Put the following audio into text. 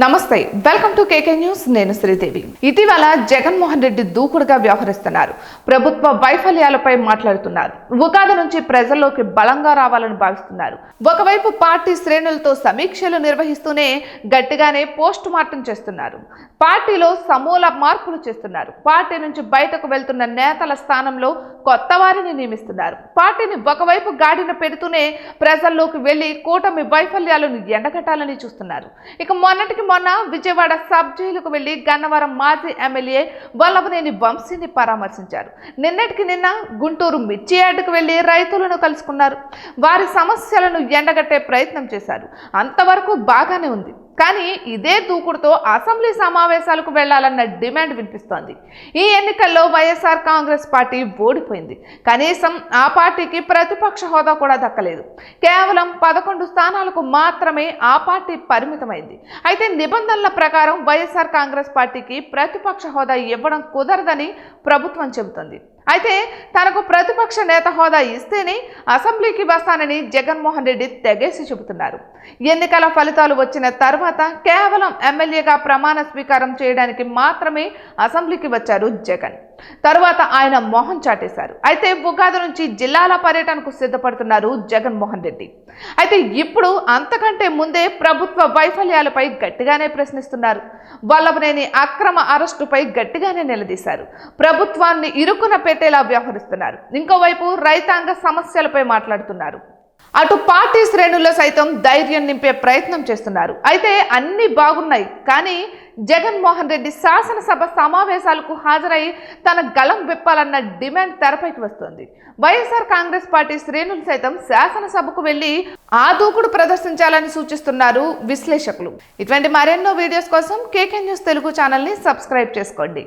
నమస్తే, welcome to KK news. నేను శ్రీదేవి. ఇటీవల జగన్మోహన్ రెడ్డి దూకుడుగా వ్యవహరిస్తున్నారు. ప్రభుత్వ వైఫల్యాలపై మాట్లాడుతున్నారు. ఉగాది నుంచి ప్రజల్లోకి బలంగా రావాలని భావిస్తున్నారు. ఒకవైపు పార్టీ శ్రేణులతో సమీక్షలు నిర్వహిస్తూనే గట్టిగానే పోస్ట్ మార్టం చేస్తున్నారు. పార్టీలో సమూల మార్పులు చేస్తున్నారు. పార్టీ నుంచి బయటకు వెళ్తున్న నేతల స్థానంలో కొత్త వారిని నియమిస్తున్నారు. పార్టీని ఒకవైపు గాడిన పెడుతూనే ప్రజల్లోకి వెళ్లి కూటమి వైఫల్యాలను ఎండగట్టాలని చూస్తున్నారు. ఇక మొన్న విజయవాడ సబ్ జైలుకు వెళ్లి గన్నవరం మాజీ ఎమ్మెల్యే వల్లభనేని వంశీని పరామర్శించారు. నిన్న గుంటూరు మిర్చి యార్డుకు వెళ్లి రైతులను కలుసుకున్నారు. వారి సమస్యలను ఎండగట్టే ప్రయత్నం చేశారు. అంతవరకు బాగానే ఉంది. కానీ ఇదే దూకుడుతో అసెంబ్లీ సమావేశాలకు వెళ్లాలన్న డిమాండ్ వినిపిస్తోంది. ఈ ఎన్నికల్లో వైఎస్ఆర్ కాంగ్రెస్ పార్టీ ఓడిపోయింది. కనీసం ఆ పార్టీకి ప్రతిపక్ష హోదా కూడా దక్కలేదు. కేవలం 11 స్థానాలకు మాత్రమే ఆ పార్టీ పరిమితమైంది. అయితే నిబంధనల ప్రకారం వైఎస్ఆర్ కాంగ్రెస్ పార్టీకి ప్రతిపక్ష హోదా ఇవ్వడం కుదరదని ప్రభుత్వం చెబుతోంది. అయితే తనకు ప్రతిపక్ష నేత హోదా ఇస్తేనే అసెంబ్లీకి వస్తానని జగన్మోహన్ రెడ్డి తెగేసి చెబుతున్నారు. ఎన్నికల ఫలితాలు వచ్చిన తర్వాత కేవలం ఎమ్మెల్యేగా ప్రమాణ స్వీకారం చేయడానికి మాత్రమే అసెంబ్లీకి వచ్చారు జగన్. తరువాత ఆయన మొహం చాటేశారు. అయితే ఉగాది నుంచి జిల్లాల పర్యటనకు సిద్ధపడుతున్నారు జగన్మోహన్ రెడ్డి. అయితే ఇప్పుడు అంతకంటే ముందే ప్రభుత్వ వైఫల్యాలపై గట్టిగానే ప్రశ్నిస్తున్నారు. వల్లభనేని అక్రమ అరెస్టుపై గట్టిగానే నిలదీశారు. ప్రభుత్వాన్ని ఇరుకున పెట్టేలా వ్యవహరిస్తున్నారు. ఇంకోవైపు రైతాంగ సమస్యలపై మాట్లాడుతున్నారు. అటు పార్టీ శ్రేణుల్లో సైతం ధైర్యం నింపే ప్రయత్నం చేస్తున్నారు. అయితే అన్ని బాగున్నాయి, కానీ జగన్మోహన్ రెడ్డి శాసనసభ సమావేశాలకు హాజరై తన గళం విప్పాలన్న డిమాండ్ తెరపైకి వస్తోంది. వైఎస్ఆర్ కాంగ్రెస్ పార్టీ శ్రేణులు సైతం శాసనసభకు వెళ్లి ఆ దూకుడు ప్రదర్శించాలని సూచిస్తున్నారు విశ్లేషకులు. ఇటువంటి మరెన్నో వీడియోస్ కోసం కేకే న్యూస్ తెలుగు ఛానల్ని సబ్స్క్రైబ్ చేసుకోండి.